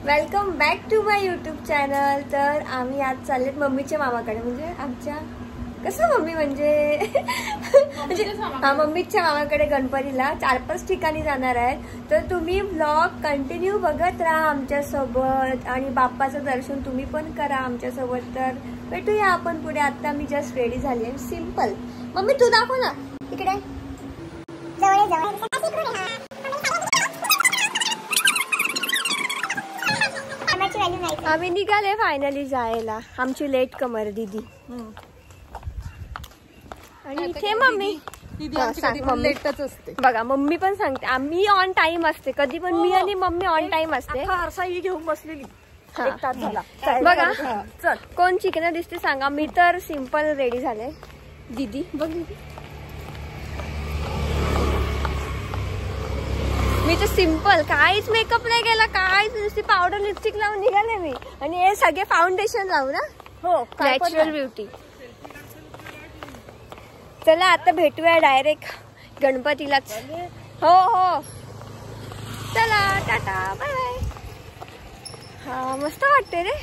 Welcome back to my YouTube channel. तर आम्ही आज चाललेत मम्मीच्या मामाकडे, म्हणजे आमच्या कसं मम्मी म्हणजे मम्मीच्या मामाकडे गणपतीला 4-5 ठिकाणी जाणार आहेत। तर तुम्ही व्लॉग कंटिन्यू बघत राहा आमच्या सोबत आणि बाप्पाचं दर्शन तुम्ही पण करा आमच्या सोबत। तर भेटूया आपण पुढे। आता मी जस्ट रेडी झाली आहे, सिंपल। मम्मी तू दाखव ना इकडे, आम्ही निघाले फायनली जायला। आमची लेट कमर दीदी आणि इथे मम्मी लेटच असते बघा। मम्मी पण सांगते आम्ही ऑन टाइम असते, कधी पण मी आणि मम्मी ऑन टाइम असते। आरसाई घेऊन बसलेली बघा चल कोण चिकन दिसते सांगा। मी तर सिंपल रेडी झाले। दीदी बघ दीदी, मी तर सिंपल, काहीच मेकअप नाही केला, काहीच नुसती पावडर लिपस्टिक लावून निघाले मी। आणि हे सगळे फाउंडेशन लावू ना, हो नॅचरल ब्युटी। चला आता भेटूया डायरेक्ट गणपतीलाच। हो हो चला टाटा बाय बाय। हा मस्त वाटते रे,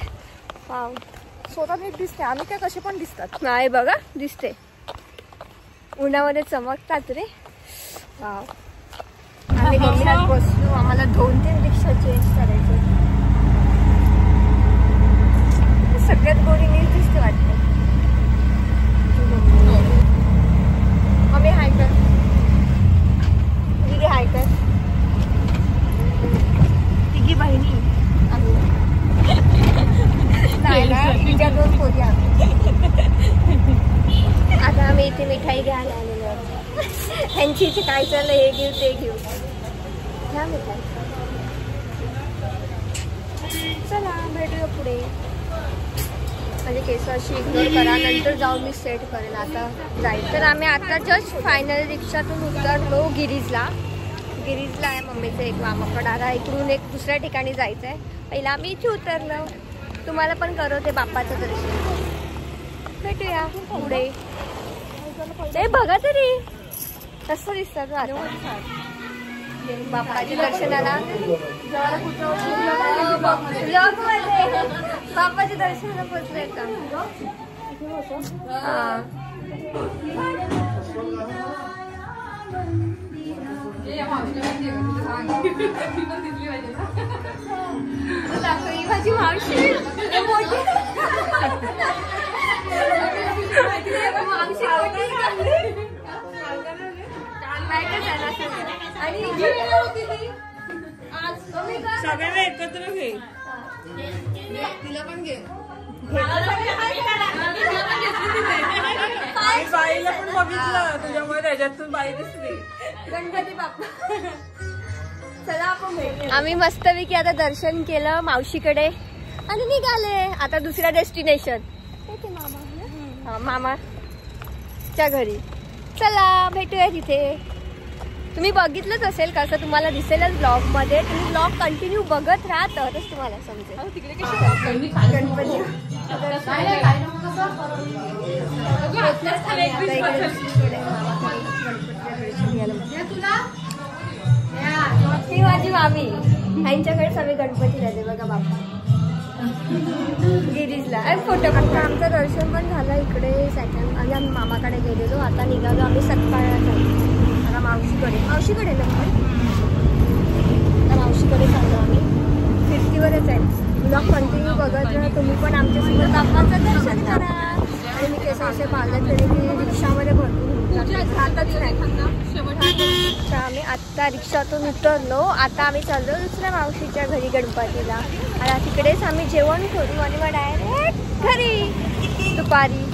वाव। स्वतः नीट दिसते, आम्ही काय कसे पण दिसतात नाही बघा, दिसते उन्हामध्ये चमकतात रे, वाव। आम्ही गमलात बसलो, आम्हाला 2-3 रिक्षा चेंज करायचे। सगळ्यात गोरी नीट दिसते वाटते। मम्मी हाय कर, दीदी हाय कर, तिघी बहिणी तिच्या 2 पोरी आम्ही। आता आम्ही इथे मिठाई घ्यायला आलेलो आहोत। त्यांची इथे काय चाललं, हे घेऊ ते घेऊ, घ्या मिठाई। चला भेटूया पुढे। म्हणजे केस अशी इग्नोर करा, नंतर जाऊन मी सेट करेन। आता जाईल तर आम्ही आता जस्ट फायनल रिक्षातून उतरलो गिरीजला आहे मम्मीचं एक मामाकडं। आता इकडून एक दुसऱ्या ठिकाणी जायचं आहे, पहिला आम्ही इथे उतरलो। तुम्हाला पण करवते बाप्पाचं दर्शन, भेटूया पुढे। ते बघा तरी कसं दिसतात बाप्पाच्या दर्शनाला। बाप्पाच्या दर्शनाला पोचलोय का? माझी मावशी सगळ्यांना एकत्र घे, तिला पण घे। बाईला पण बघितलं तुझ्यामुळे, त्याच्यातून बाई दिसली। गणपती बाप्पा चला आपण भेटूया। आम्ही मस्तपैकी आता दर्शन केलं मावशीकडे आणि निघाले आता दुसऱ्या डेस्टिनेशन मामाच्या घरी। चला भेटूया तिथे। तुम्ही बघितलंच असेल, कसं तुम्हाला दिसेलच ब्लॉग मध्ये। तुम्ही ब्लॉग कंटिन्यू बघत राहा तरच तुम्हाला समजेल। तिकडे गणपती ही माझी मामी, ह्यांच्याकडे सगळे गणपती राहिले बघा बाप्पा गिरीजला। फोटो काढता आमचं दर्शन पण झालं इकडे सेकंड, आणि आम्ही मामाकडे गेलेलो। आता निघालो आम्ही सत्काळला जायचं आता मावशीकडे ना, मावशीकडे चाललो आम्ही। फिरतीवरच आहे, ब्लॉग कंटिन्यू बघत राहा तुम्ही पण आमच्यासोबत। बाप्पाचं दर्शन करा। आणि मी केस असे पाहिलं तरी मी रिक्षामध्ये भरपूर राहतच नाही। तर आम्ही आत्ता रिक्षातून उतरलो, आता आम्ही चाललो दुसऱ्या मावशीच्या घरी गणपतीला। आणि तिकडेच आम्ही जेवण करू आणि मग डायरेक्ट घरी दुपारी।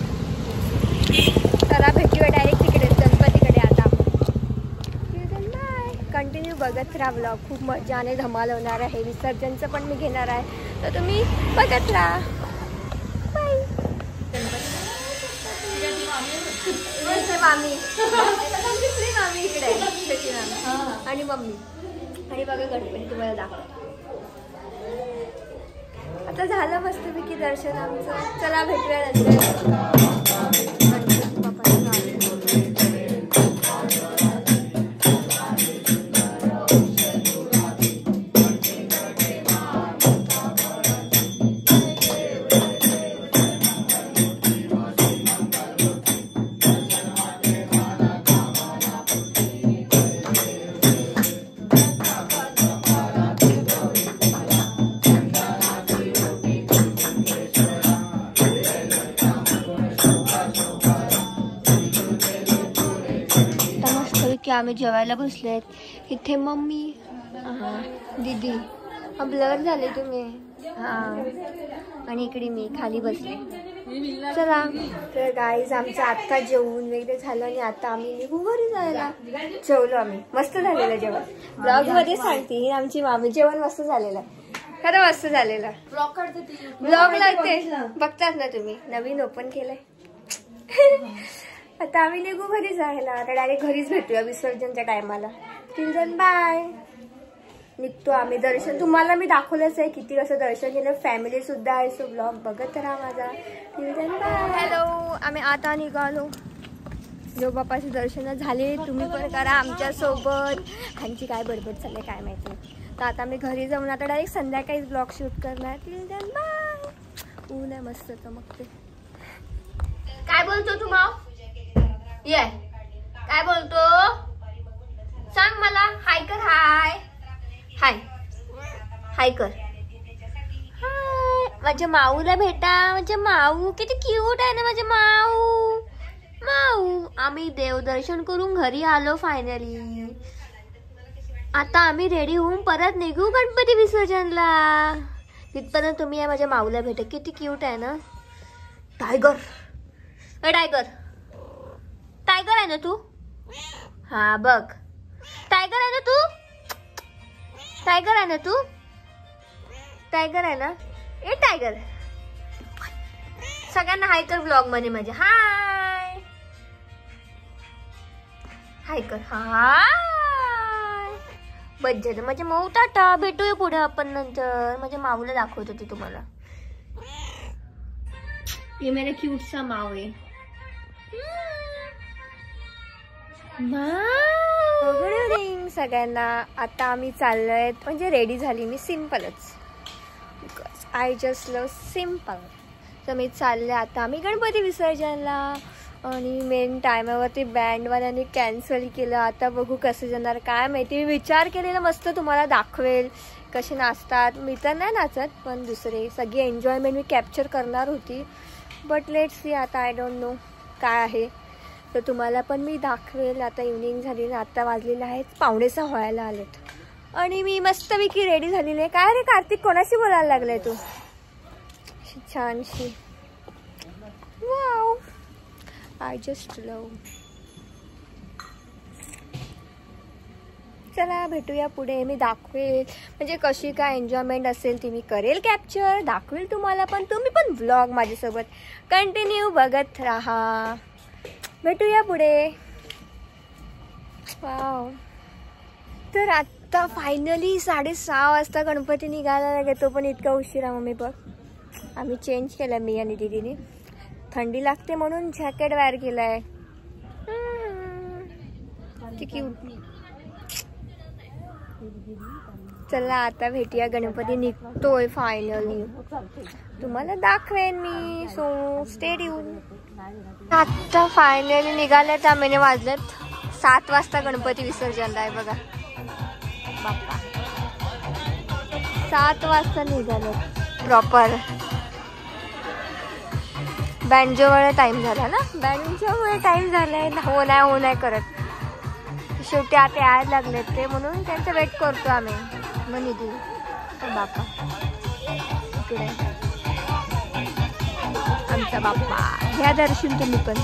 चला भेटूया डायरेक्ट तिकडे गणपतीकडे। आता बाय, कंटिन्यू बघत राहा ब्लॉग, खूप मजा आणि धमाल होणार आहे। विसर्जनचं पण मी घेणार आहे, तर तुम्ही बघत राहा। बाय। मामी मामी इकडे आणि मम्मी आणि बघा गणपती तुम्हाला दाखवतो। आता झालं मस्तपैकी दर्शन आमचं। चला भेटूया नंतर। आम्ही जेवायला बसलेत. इथे मम्मी, दीदी, ब्लर झाले तुम्ही, आणि इकडे मी खाली बसले. चला तर गाईज आमचं आत्ता जेवून वगैरे झालं आणि आता आम्ही निघू घरी जायला. जेवलो आम्ही, मस्त झालेलं जेवण. ब्लॉग मध्ये सांगते आमची मामी, जेवण मस्त झालेलं, खरं मस्त झालेलं. ब्लॉग लागते बघतात ना तुम्ही, नवीन ओपन केलंय. आता आम्ही निघू घरी जायला. आता डायरेक्ट घरीच भेटूया विसर्जनच्या टायमाला. Till bye. निघतो आम्ही. दर्शन तुम्हाला मी दाखवलंच आहे किती कसं दर्शन केलं. फॅमिली सुद्धा आहे, सो ब्लॉग बघत राहा माझा. Till then bye. हॅलो, आम्ही आता निघालो. जो बापाचे दर्शन झाले, तुम्ही पण करा आमच्या सोबत. ह्यांची काय बडबड चालली काय माहिती. तर आता मी घरी जाऊन आता डायरेक्ट संध्याकाळीच ब्लॉग शूट करणार. Till then bye. ऊन आहे मस्त चमकते. काय बोलतो तू माव? ये काय बोलतो सांग मला. हाय कर. हाय हाय हाय कर. हाय. माझ्या माऊला भेटा. माझ्या माऊ किती क्यूट आहे ना माझे माऊ. माऊ. आम्ही देवदर्शन करून घरी आलो फायनली. आता आम्ही रेडी होऊन परत निघू गणपती विसर्जनला. तिथपर्यंत तुम्ही या माझ्या माऊला भेटा. किती क्यूट आहे ना. टायगर. टायगर टायगर आहे ना तू. हा बघ, टायगर आहे ना तू. टायगर आहे ना तू. टायगर आहे ना. ए टायगर. सगळ्यांना हाय कर ब्लॉग मध्ये माझ्या. हाय हाय कर. हाय. बज्जत माझ्या माऊ. टाटा. भेटूया पुढे आपण नंतर. माझ्या माऊला दाखवत होती तुम्हाला. ये मेरा क्यूट सा माऊ आहे. सगळ्यांना आता आम्ही चाललोय, म्हणजे रेडी झाली मी सिम्पलच, because I just love simple. तर मी चालले आता आम्ही गणपती विसर्जनला. आणि मेन टायमावरती बँडवाल्यांनी कॅन्सल केलं. आता बघू कसं जाणार काय माहिती. मी विचार केलेला मस्त तुम्हाला दाखवेल कसे नाचतात. मी तर नाही नाचत, पण दुसरे सगळी एन्जॉयमेंट मी कॅप्चर करणार होती. बट लेट्स सी आता. आय डोंट नो काय आहे, तर तुम्हाला पण मी दाखवेल. आता इव्हनिंग झाली ना, आता वाजलेलं आहे 5:45 व्हायला आलेत. आणि मी मस्तपैकी रेडी झालेली आहे. काय रे कार्तिक, कोणाशी बोलायला लागलाय तू. छानशी. वाव, आय जस्ट लव. चला भेटूया पुढे. मी दाखवेल म्हणजे कशी काय एन्जॉयमेंट असेल ती मी करेल कॅप्चर, दाखवेल तुम्हाला. पण तुम्ही पण व्लॉग माझ्यासोबत कंटिन्यू बघत राहा. भेटूया पुढे. वाव. तर आता फायनली 6:30 वाजता गणपती निघायला लागतो. पण इतका उशिरा मम्मी बघ. आम्ही चेंज केलं मी आणि दीदीने. थंडी लागते म्हणून जॅकेट वेअर केलाय. क्यूट. चला आता भेटूया. गणपती निघतोय फायनली, तुम्हाला दाखवेन मी. So stay tuned. आता फायनली निघाले. त्या महिने वाजलेत 7 वाजता गणपती विसर्जनला आहे बघा. बाप्पा 7 वाजता निघाले प्रॉपर. बँजोमुळे टाइम झाला ना. बँजोमुळे टाइम झालाय. हो नाही करत. शेवटी आता यायला लागलेत ते, म्हणून त्यांचं वेट करतो आम्ही. मग निघू. बाप्पा इकडे आमचा बाप्पा. घ्या दर्शन तुम्ही पण.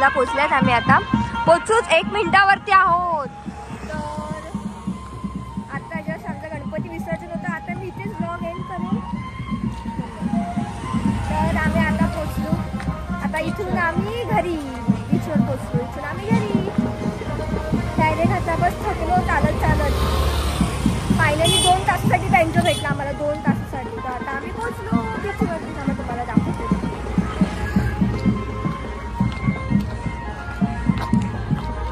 बीचला पोचल्यात आम्ही. आता पोचूच 1 मिनिटावरती आहोत. तर आता जस्ट आमचा गणपती विसर्जन होतं. आता मी इथेच ब्लॉग एंड करू. तर आम्ही आता पोचलो. आता इथून आम्ही घरी बीचवर पोचलो. इथून आम्ही घरी डायरेक्ट. आता बस थकलो चालत चालत. फायनली 2 तासासाठी बँजो भेटला आम्हाला. 2 तासासाठी. तर आता आम्ही पोचलो बीचवरती. आम्ही तुम्हाला दाखवतो.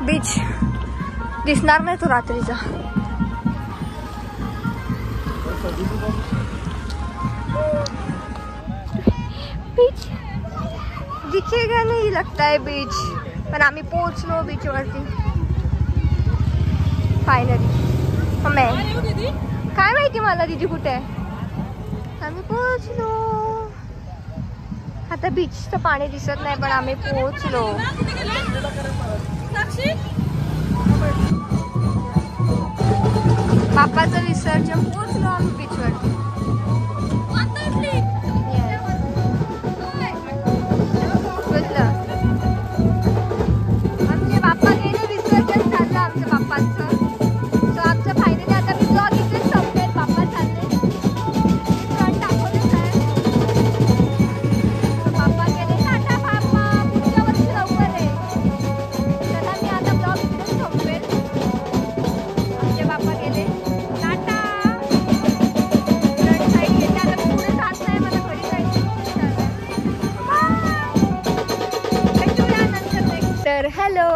बीच दिसणार नाही तो रात्रीचा. बीच दिखेगा नहीं लगता है बीच. पण आम्ही पोहोचलो बीचवरती फायनली. काय माहिती मला दीदी कुठे आहे. आम्ही पोहोचलो. आता बीचचं पाणी दिसत नाही पण आम्ही पोहोचलो. बाप्पाचं विसर्जन पोहोचलो आम्ही बीचवर. आमचे बाप्पा गेले. विसर्जन झालं आमच्या बाप्पाचं. सो आमचं फायनली आता मी ब्लॉग इथेच संपेल. बाप्पा चालले दाखवलंच आहे. बाप्पा गेले. टाटा बाप्पा. पुढच्या वर्षी लवकर आहे. चला मी आता ब्लॉग इथेच संपेल. आमचे बाप्पा गेले. टाटा. फ्रंट साईड येते. आता मी पुढे जात नाही. मला घरी जायचं. तर हॅलो,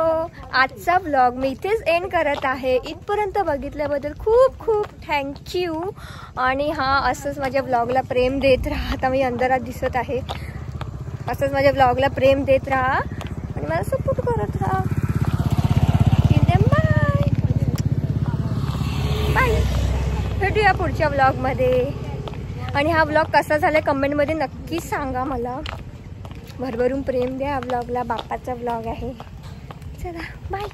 आजचा व्लॉग मी इथेच एंड करत आहे. इथपर्यंत बघितल्याबद्दल खूप खूप थँक्यू. आणि असंच माझ्या व्लॉगला प्रेम देत राहा. आता मी अंधारात दिसत आहे. असंच माझ्या व्लॉगला प्रेम देत राहा आणि मला सपोर्ट करत राहा. Bye bye. भेटूया पुढच्या व्लॉगमध्ये. आणि हा व्लॉग कसा झाला कमेंटमध्ये नक्कीच सांगा मला. भरभरून प्रेम द्या व्लॉगला. बाप्पाचा व्लॉग आहे. चला बाय.